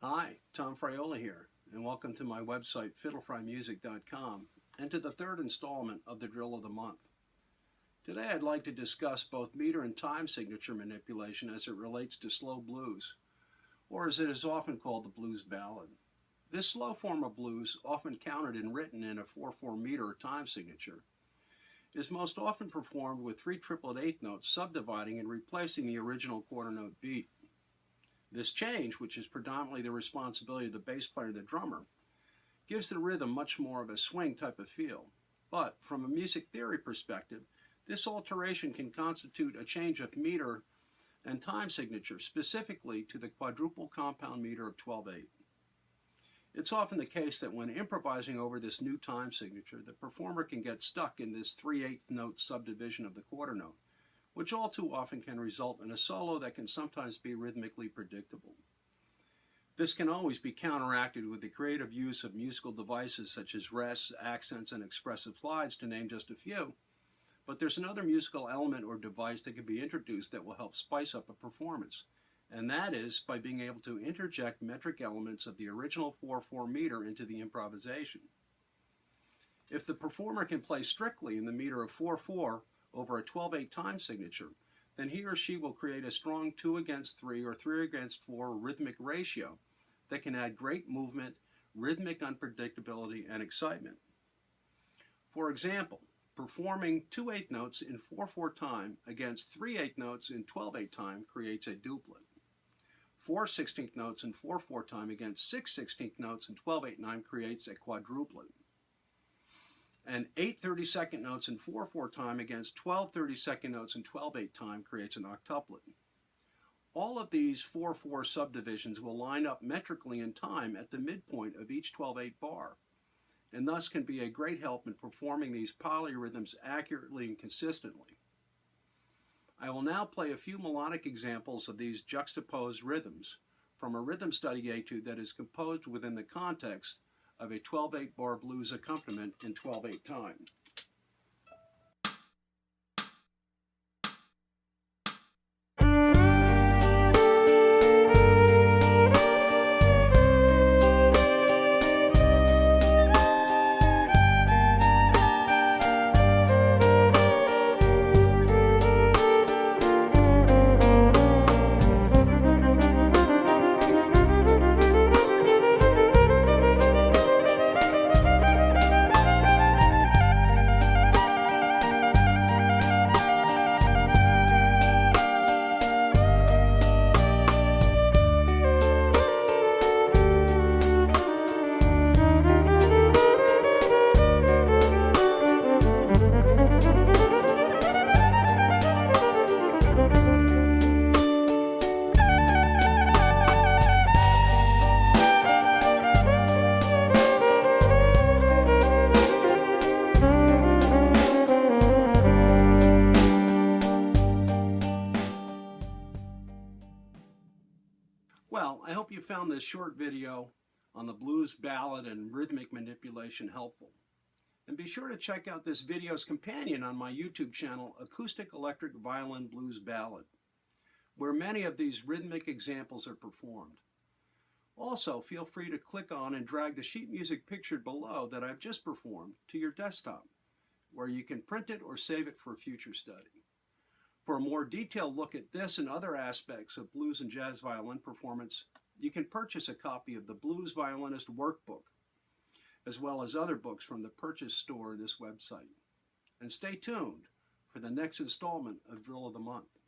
Hi, Tom Friola here, and welcome to my website, fiddlefrymusic.com, and to the third installment of the Drill of the Month. Today I'd like to discuss both meter and time signature manipulation as it relates to slow blues, or as it is often called, the blues ballad. This slow form of blues, often counted and written in a 4/4 meter or time signature, is most often performed with 3 triplet eighth notes subdividing and replacing the original quarter note beat. This change, which is predominantly the responsibility of the bass player and the drummer, gives the rhythm much more of a swing type of feel. But from a music theory perspective, this alteration can constitute a change of meter and time signature, specifically to the quadruple compound meter of 12/8. It's often the case that when improvising over this new time signature, the performer can get stuck in this 3/8 note subdivision of the quarter note, which all too often can result in a solo that can sometimes be rhythmically predictable. This can always be counteracted with the creative use of musical devices such as rests, accents, and expressive slides, to name just a few. But there's another musical element or device that can be introduced that will help spice up a performance, and that is by being able to interject metric elements of the original 4/4 meter into the improvisation. If the performer can play strictly in the meter of 4/4 over a 12/8 time signature, then he or she will create a strong 2-against-3 or 3-against-4 rhythmic ratio that can add great movement, rhythmic unpredictability, and excitement. For example, performing 2/8 notes in 4/4 time against 3/8 notes in 12/8 time creates a duplet. 4/16 notes in 4/4 time against 6/16 notes in 12/8 time creates a quadruplet. And 8/32 notes in 4/4 time against 12/32 notes in 12/8 time creates an octuplet. All of these 4/4 subdivisions will line up metrically in time at the midpoint of each 12/8 bar, and thus can be a great help in performing these polyrhythms accurately and consistently. I will now play a few melodic examples of these juxtaposed rhythms from a rhythm study etude that is composed within the context of a 12/8 bar blues accompaniment in 12/8 time. Well, I hope you found this short video on the blues ballad and rhythmic manipulation helpful. And be sure to check out this video's companion on my YouTube channel, Acoustic Electric Violin Blues Ballad, where many of these rhythmic examples are performed. Also, feel free to click on and drag the sheet music pictured below that I've just performed to your desktop, where you can print it or save it for future study. For a more detailed look at this and other aspects of blues and jazz violin performance, you can purchase a copy of the Blues Violinist Workbook, as well as other books from the Purchase store of this website. And stay tuned for the next installment of Drill of the Month.